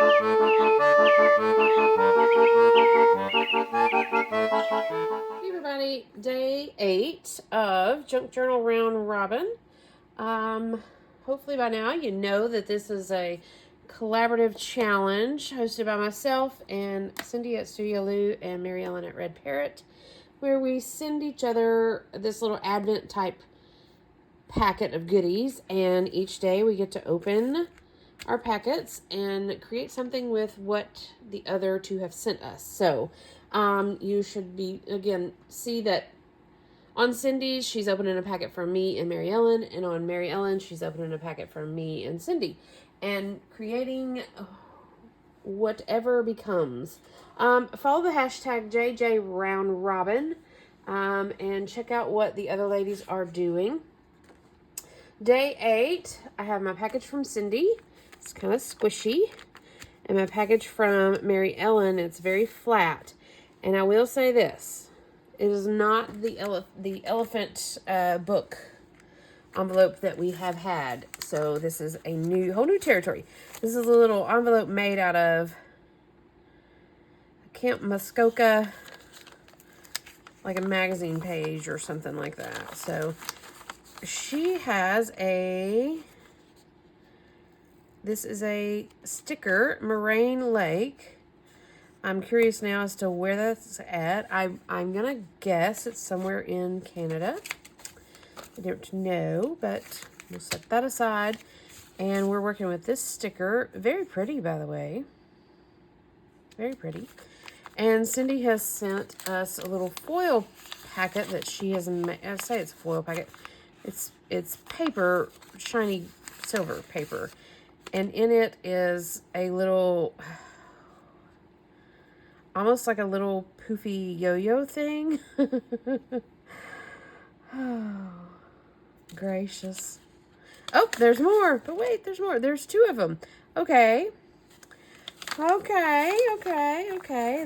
Hey everybody, day 8 of Junk Journal Round Robin. Hopefully by now you know that this is a collaborative challenge hosted by myself and Cindy at Studio Lou and Mary Ellen at Red Parrot, where we send each other this little Advent type packet of goodies, and each day we get to open our packets and create something with what the other two have sent us. So you should be, again, see that on Cindy's, she's opening a packet from me and Mary Ellen, and on Mary Ellen, she's opening a packet from me and Cindy, and creating whatever becomes. Follow the hashtag JJRoundRobin, and check out what the other ladies are doing. Day 8, I have my package from Cindy. It's kind of squishy. And my package from Mary Ellen, it's very flat. And I will say this. It is not the elephant book envelope that we have had. So this is a whole new territory. This is a little envelope made out of Camp Muskoka, like a magazine page or something like that. So she has this is a sticker, Moraine Lake. I'm curious now as to where that's at. I'm going to guess it's somewhere in Canada. I don't know, but we'll set that aside. And we're working with this sticker. Very pretty, by the way. Very pretty. And Cindy has sent us a little foil packet that she has made. I say it's a foil packet. It's paper, shiny silver paper. And in it is a little, almost like a little poofy yo-yo thing. Oh, gracious. Oh, there's more. But wait, there's more. There's 2 of them. Okay. And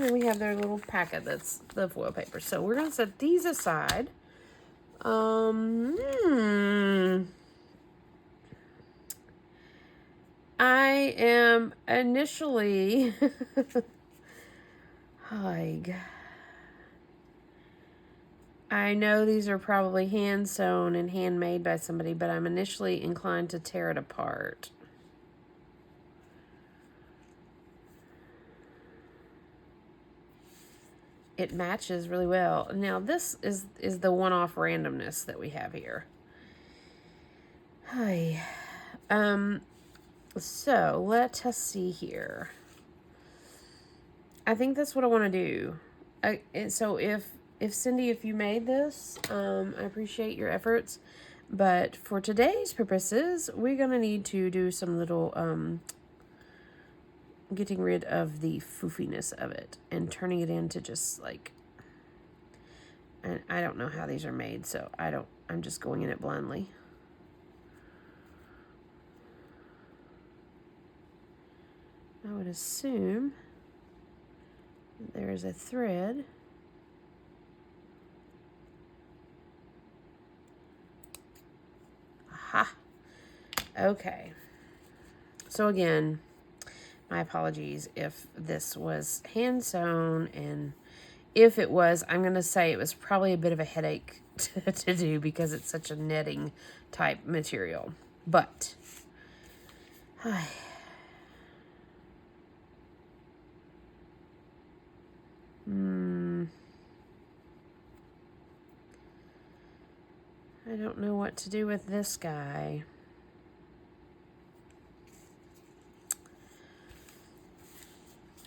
then we have their little packet that's the foil paper. So we're going to set these aside. I am initially I know these are probably hand sewn and handmade by somebody, but I'm initially inclined to tear it apart. It matches really well. Now this is the one-off randomness that we have here. Hi. So let us see here. I think that's what I want to do. So if Cindy, if you made this, I appreciate your efforts. But for today's purposes, we're going to need to do some little getting rid of the foofiness of it and turning it into just like, and I don't know how these are made, so I'm just going in it blindly. I would assume there is a thread. Aha. Okay. So again, my apologies if this was hand sewn, and if it was, I'm going to say it was probably a bit of a headache to do because it's such a netting type material. But I don't know what to do with this guy.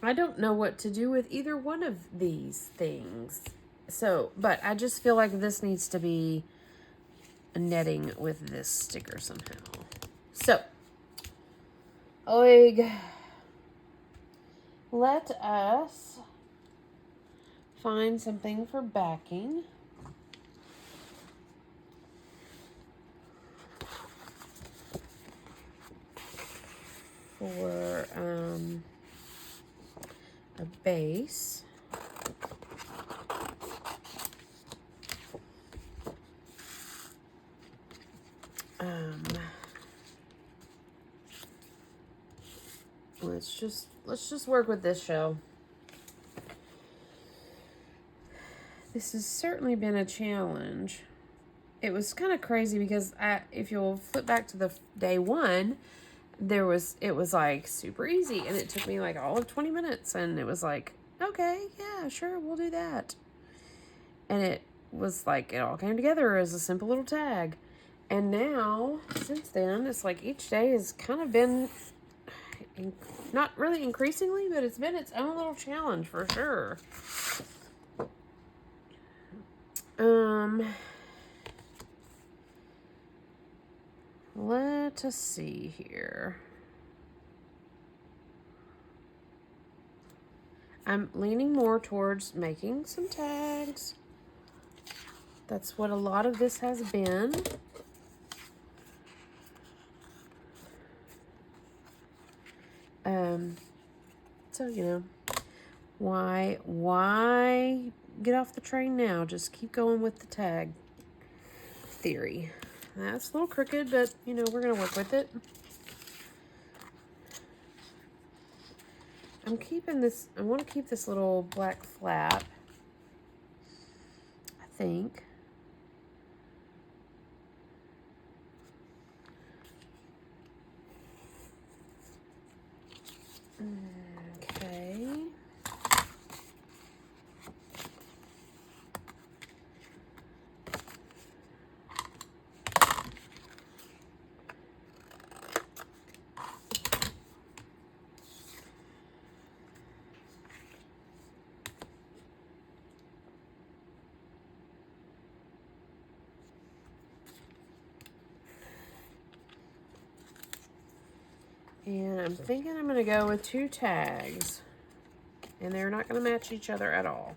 I don't know what to do with either one of these things. So, but I just feel like this needs to be netting with this sticker somehow. So, let us find something for backing. For a base. let's just work with this shell. This has certainly been a challenge. It was kind of crazy because if you'll flip back to the day one, it was like super easy, and it took me like all of 20 minutes, and it was like, okay, yeah, sure, we'll do that. And it was like, it all came together as a simple little tag. And now, since then, it's like each day has kind of been, not really increasingly, but it's been its own little challenge for sure. Let us see here. I'm leaning more towards making some tags. That's what a lot of this has been. So, you know, why get off the train now? Just keep going with the tag theory. That's a little crooked, but, you know, we're going to work with it. I'm keeping this, I want to keep this little black flap, I think. Okay. And I'm thinking I'm going to go with 2 tags. And they're not going to match each other at all.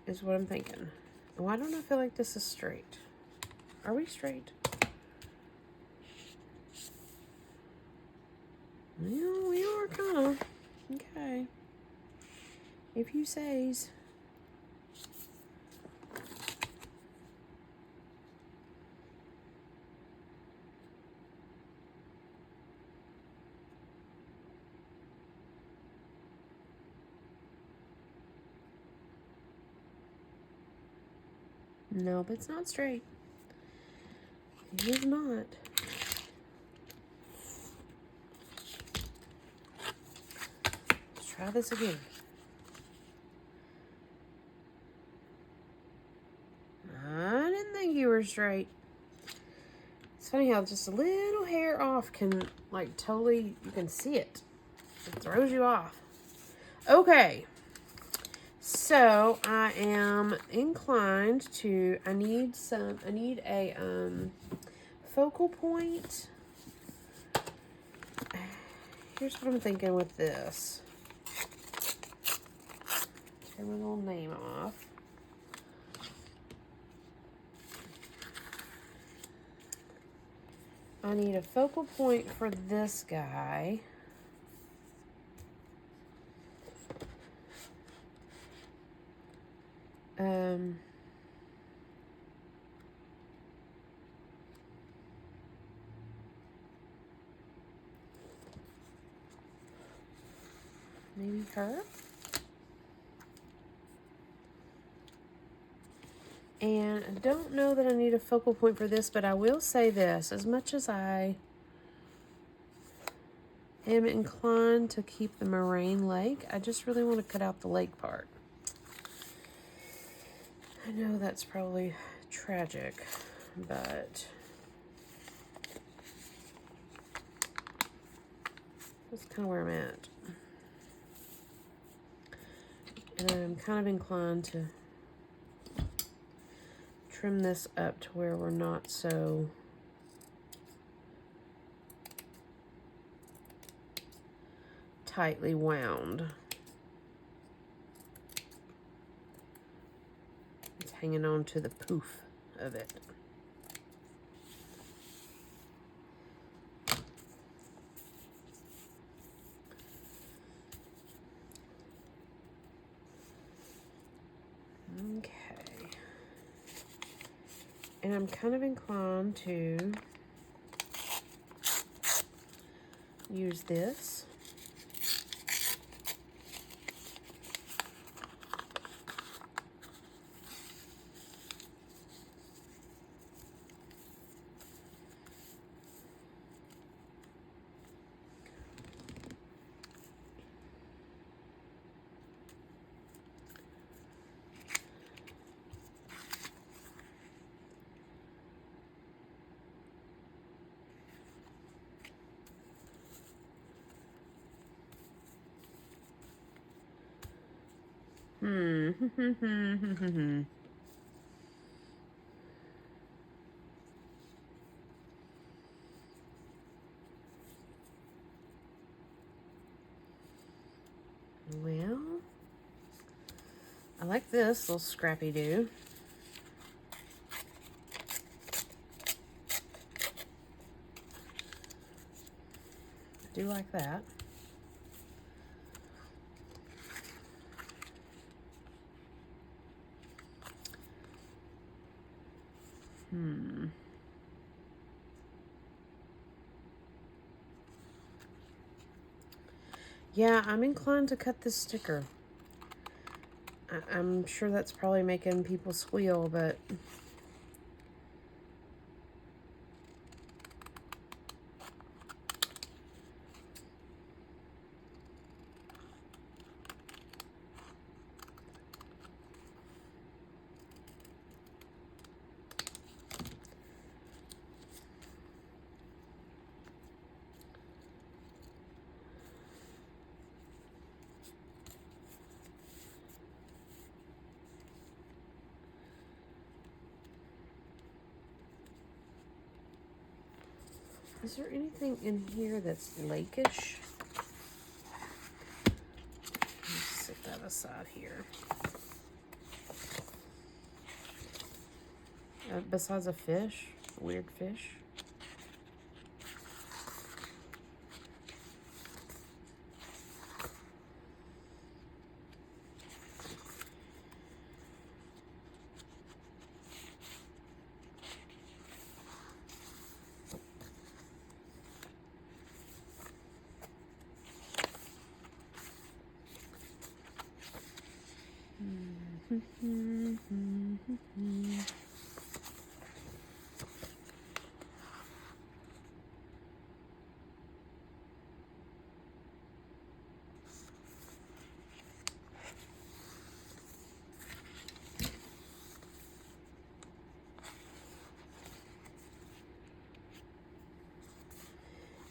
Is what I'm thinking. Why don't I feel like this is straight? Are we straight? Well, we are kind of. Okay. If you says. Nope, it's not straight. It is not. Let's try this again. I didn't think you were straight. It's funny how just a little hair off can, like, totally, you can see it. It throws you off. Okay. So, I am inclined to, I need a focal point. Here's what I'm thinking with this. Turn my little name off. I need a focal point for this guy. Maybe her. And I don't know that I need a focal point for this, but I will say this. As much as I am inclined to keep the moraine lake, I just really want to cut out the lake part. I know that's probably tragic, but that's kind of where I'm at. And I'm kind of inclined to trim this up to where we're not so tightly wound. It's hanging on to the poof of it. Okay. And I'm kind of inclined to use this. Well, I like this little scrappy do. I do like that. Yeah, I'm inclined to cut this sticker. I'm sure that's probably making people squeal, but is there anything in here that's lakeish? Let's set that aside here. Besides a fish, a weird fish.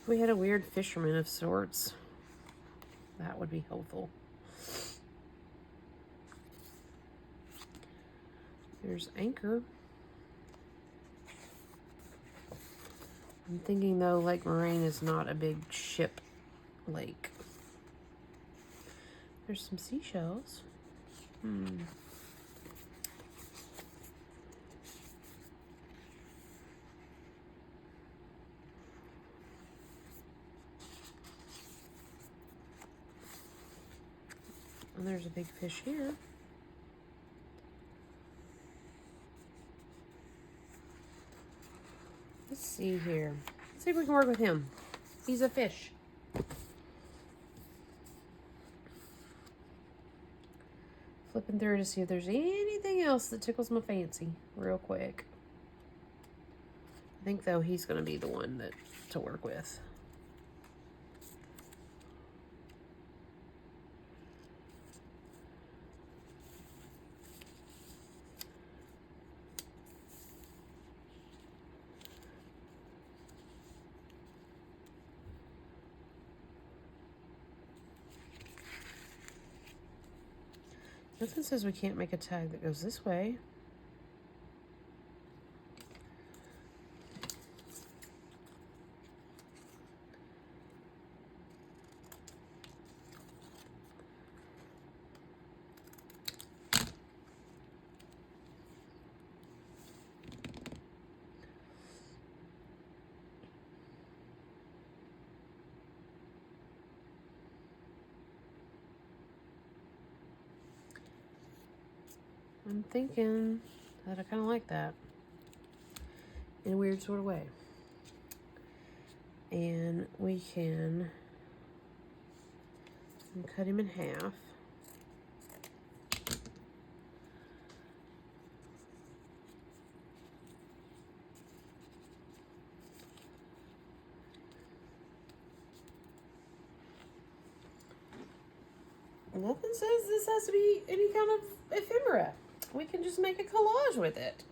If we had a weird fisherman of sorts, that would be helpful. There's anchor. I'm thinking though Lake Moraine is not a big ship lake. There's some seashells. And there's a big fish here. Let's see here. Let's see if we can work with him. He's a fish. Flipping through to see if there's anything else that tickles my fancy real quick. I think though he's going to be the one to work with. Nothing says we can't make a tag that goes this way. I'm thinking that I kind of like that in a weird sort of way. And we can cut him in half. Nothing says this has to be any kind of ephemera. We can just make a collage with it.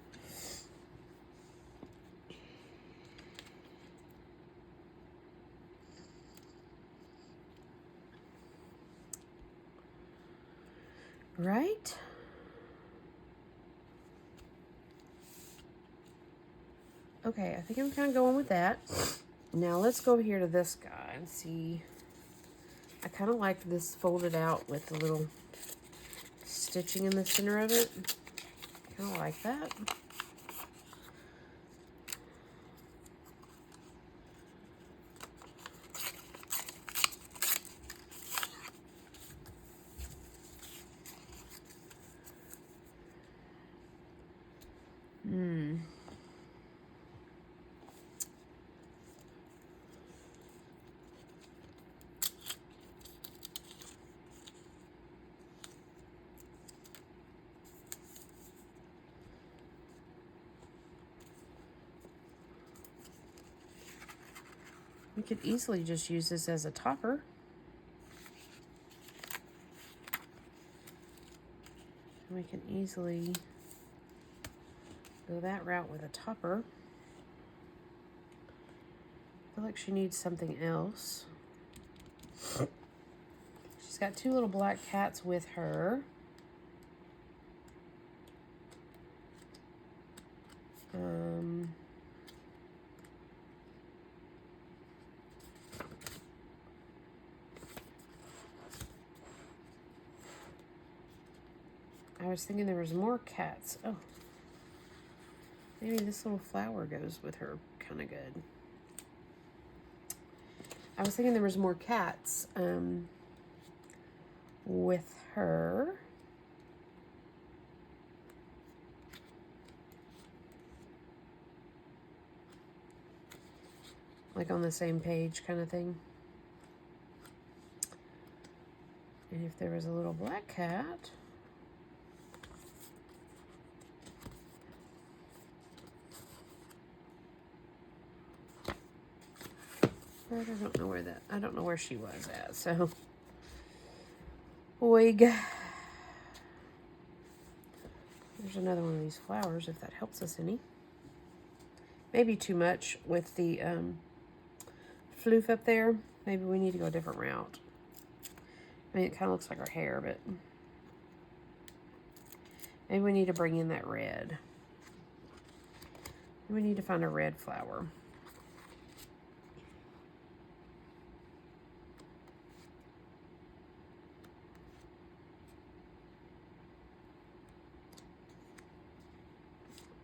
Right? Okay, I think I'm kind of going with that. Now let's go over here to this guy and see. I kind of like this folded out with the little stitching in the center of it. Kind of like that. We could easily just use this as a topper. We can easily go that route with a topper. I feel like she needs something else. She's got two little black cats with her. I was thinking there was more cats. Oh, maybe this little flower goes with her kind of good. I was thinking there was more cats with her. Like on the same page kind of thing. And if there was a little black cat. But I don't know where she was at, so. Oig. There's another one of these flowers, if that helps us any. Maybe too much with the floof up there. Maybe we need to go a different route. I mean, it kind of looks like her hair, but maybe we need to bring in that red. We need to find a red flower.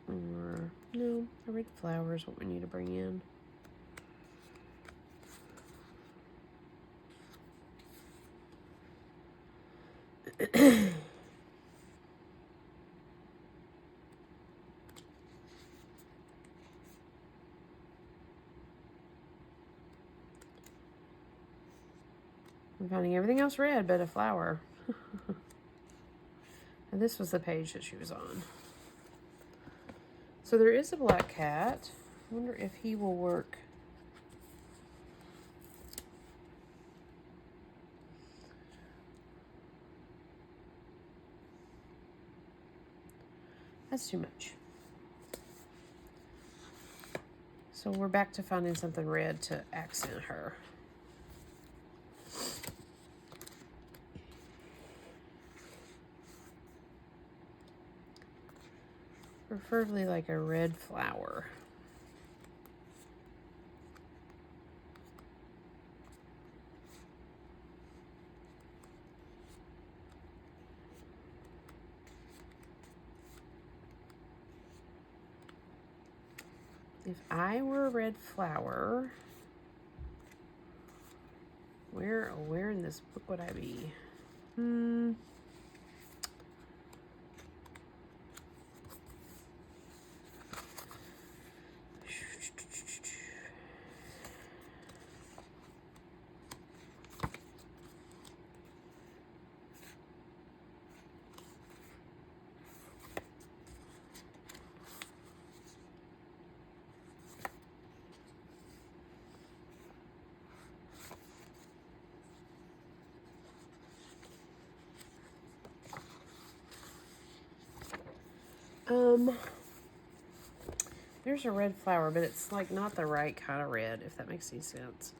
Or, no, a red flower is what we need to bring in. I'm finding everything else red but a flower. And this was the page that she was on. So there is a black cat. I wonder if he will work. That's too much. So we're back to finding something red to accent her. Preferably like a red flower. If I were a red flower, where in this book would I be? Um, there's a red flower, but it's like not the right kind of red, if that makes any sense.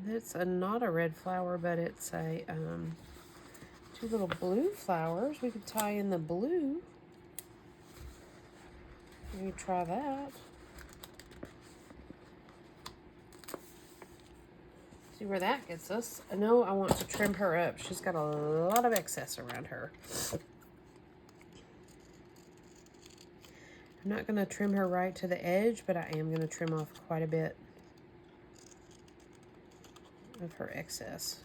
It's not a red flower, but it's a two little blue flowers. We could tie in the blue. Maybe try that. See where that gets us. I know I want to trim her up. She's got a lot of excess around her. I'm not going to trim her right to the edge, but I am going to trim off quite a bit of her excess.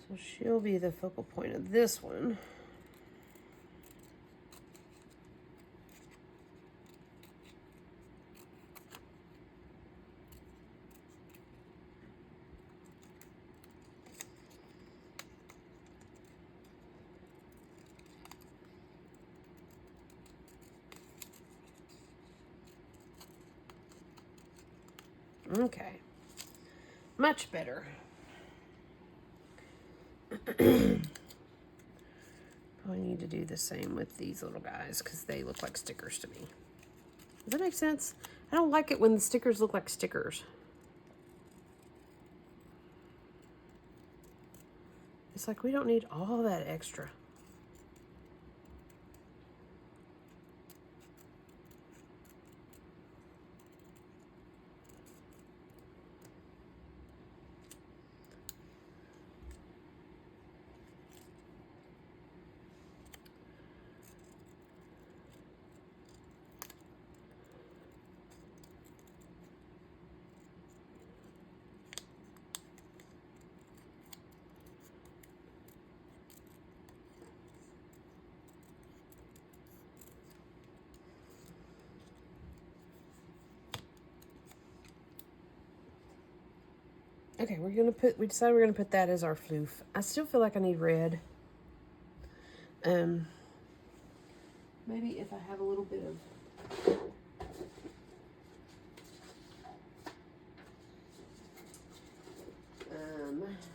So she'll be the focal point of this one. Okay, much better. Probably need to do the same with these little guys because they look like stickers to me. Does that make sense? I don't like it when the stickers look like stickers. It's like we don't need all that extra. Okay, we decided we're gonna put that as our floof. I still feel like I need red. Maybe if I have a little bit of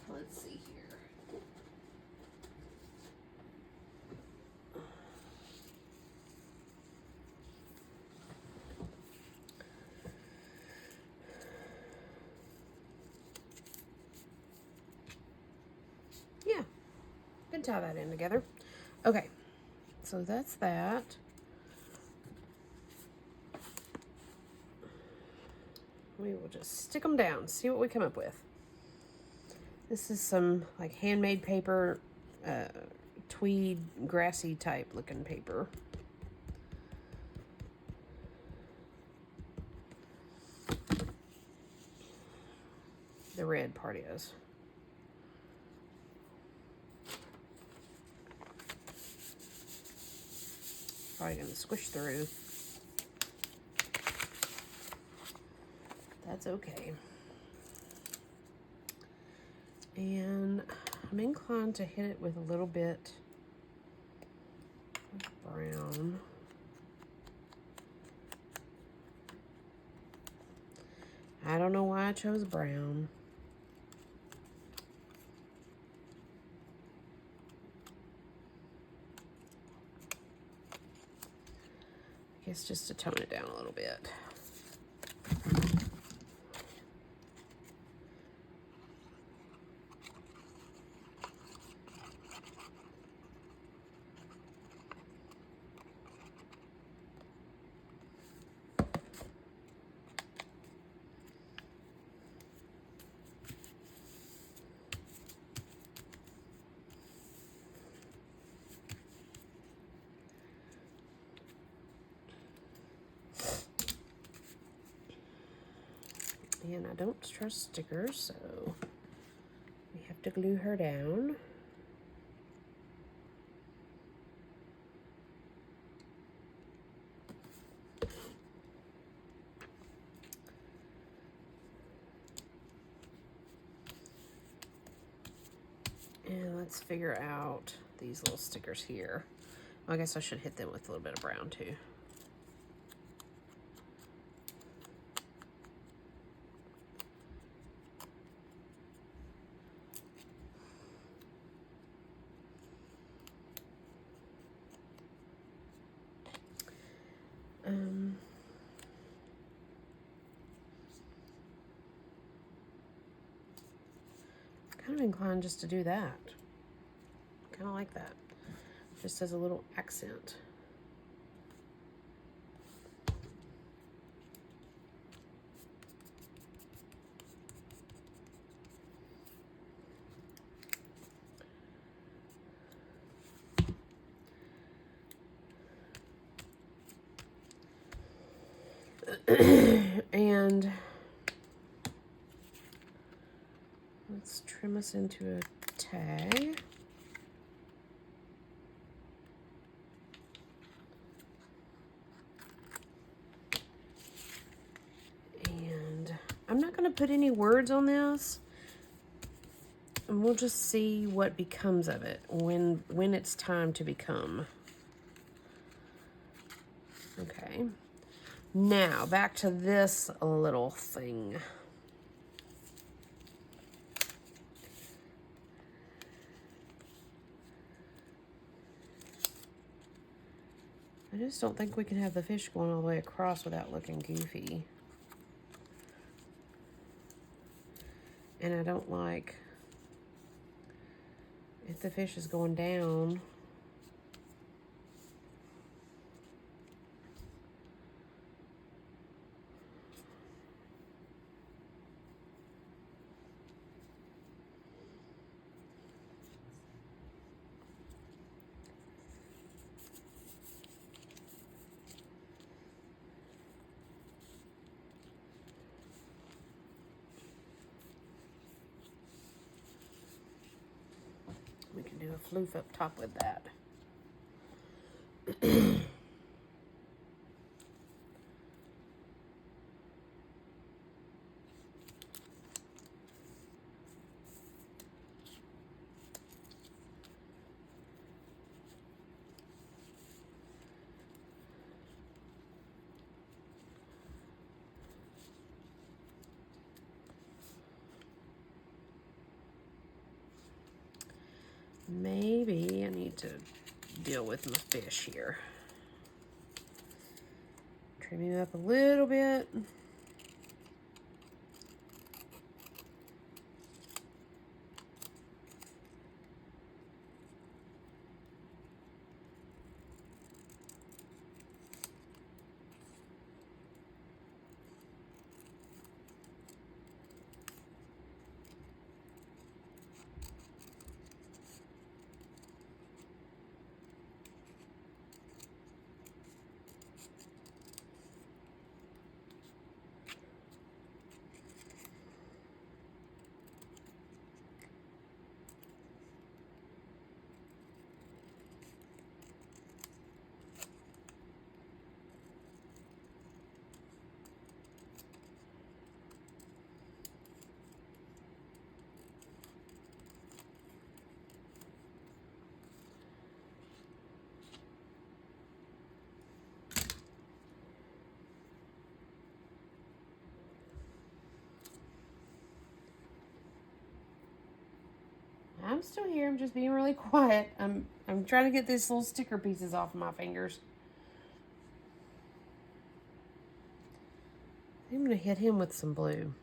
let's see here. Yeah, can tie that in together. Okay, so that's that. We will just stick them down, see what we come up with. This is some like handmade paper, tweed, grassy type looking paper. The red part is. Probably gonna squish through. That's okay. And I'm inclined to hit it with a little bit of brown. I don't know why I chose brown. I guess just to tone it down a little bit. And I don't trust stickers, so we have to glue her down. And let's figure out these little stickers here. I guess I should hit them with a little bit of brown too. Kind of inclined just to do that. Kind of like that. Just as a little accent. And let's trim us into a tag. And I'm not going to put any words on this. And we'll just see what becomes of it when it's time to become. Okay. Now, back to this little thing. I just don't think we can have the fish going all the way across without looking goofy. And I don't like if the fish is going down. We can do a floof up top with that. Maybe I need to deal with my fish here. Trim him up a little bit. I'm still here. I'm just being really quiet. I'm trying to get these little sticker pieces off of my fingers. I'm going to hit him with some blue.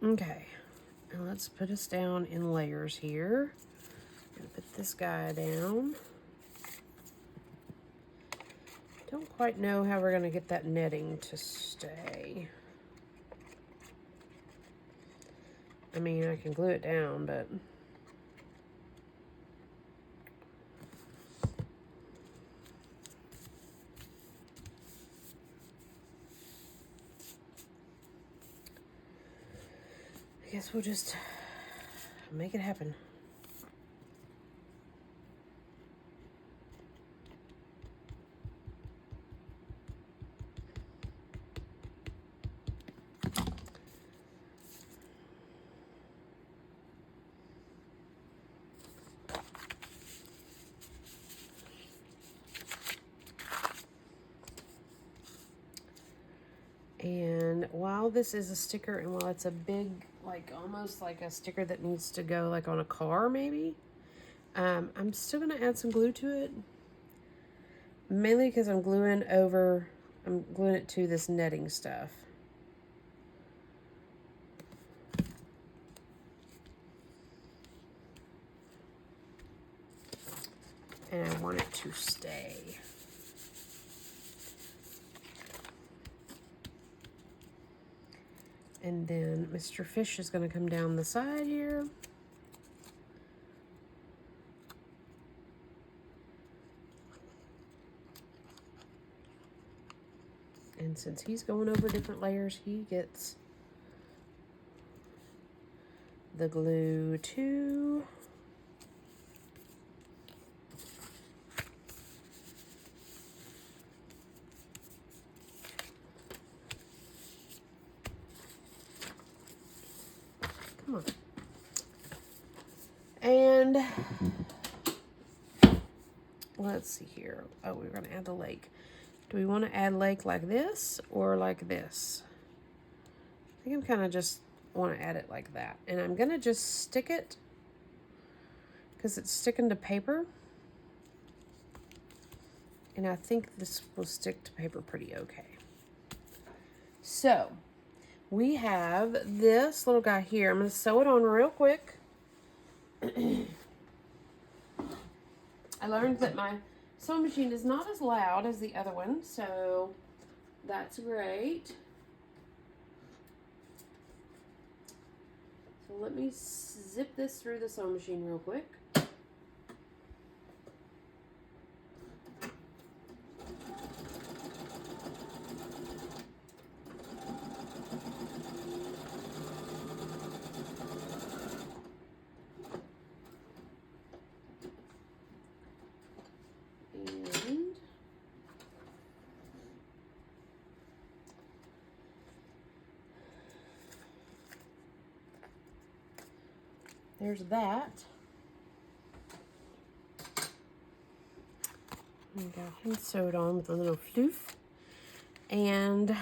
Okay, and let's put us down in layers here. I'm gonna put this guy down. Don't quite know how we're going to get that netting to stay. I mean, I can glue it down, but... I guess we'll just make it happen. And while this is a sticker, and while it's a big, like almost like a sticker that needs to go like on a car maybe, I'm still going to add some glue to it. Mainly because I'm gluing it to this netting stuff. And I want it to stay. And then Mr. Fish is going to come down the side here. And since he's going over different layers, he gets the glue too. Come on. And let's see here. Oh, we're going to add the lake. Do we want to add lake like this or like this? I think I'm kind of just want to add it like that. And I'm going to just stick it because it's sticking to paper. And I think this will stick to paper pretty okay. So we have this little guy here. I'm going to sew it on real quick. I learned that my sewing machine is not as loud as the other one, so that's great. So let me zip this through the sewing machine real quick. There's that. I got him sewed on with a little floof. And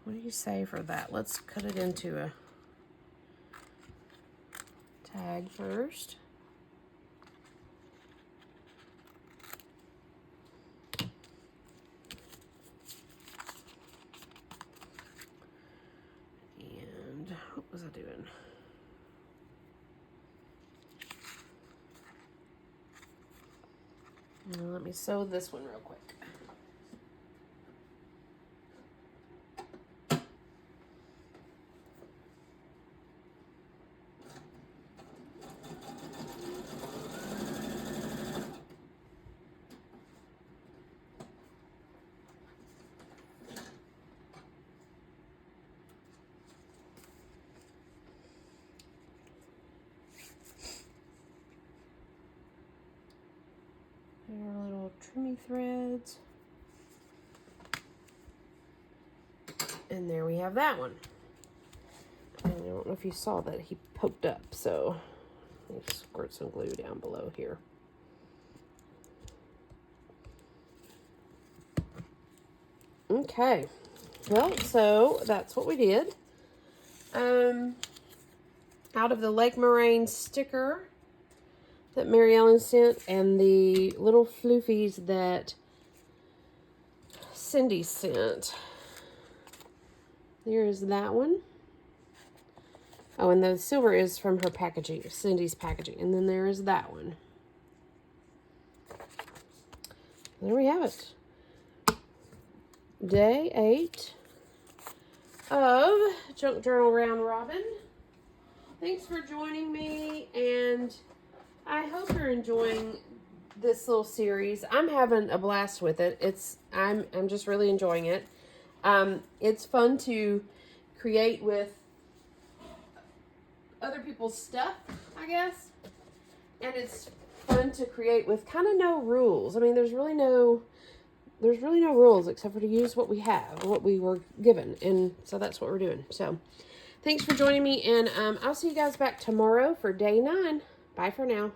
what do you say for that? Let's cut it into a tag first. What was I doing? Now let me sew this one real quick. There are little trimmy threads. And there we have that one. And I don't know if you saw that he poked up, so let me squirt some glue down below here. Okay, well, so that's what we did. Out of the Lake Moraine sticker that Mary Ellen sent and the little floofies that Cindy sent. There is that one. Oh, and the silver is from her packaging, Cindy's packaging. And then there is that one. There we have it. Day 8 of Junk Journal Round Robin. Thanks for joining me, and I hope you're enjoying this little series. I'm having a blast with it. I'm just really enjoying it. It's fun to create with other people's stuff, I guess. And it's fun to create with kind of no rules. I mean, there's really no rules except for to use what we have, what we were given. And so that's what we're doing. So thanks for joining me, and I'll see you guys back tomorrow for day 9. Bye for now.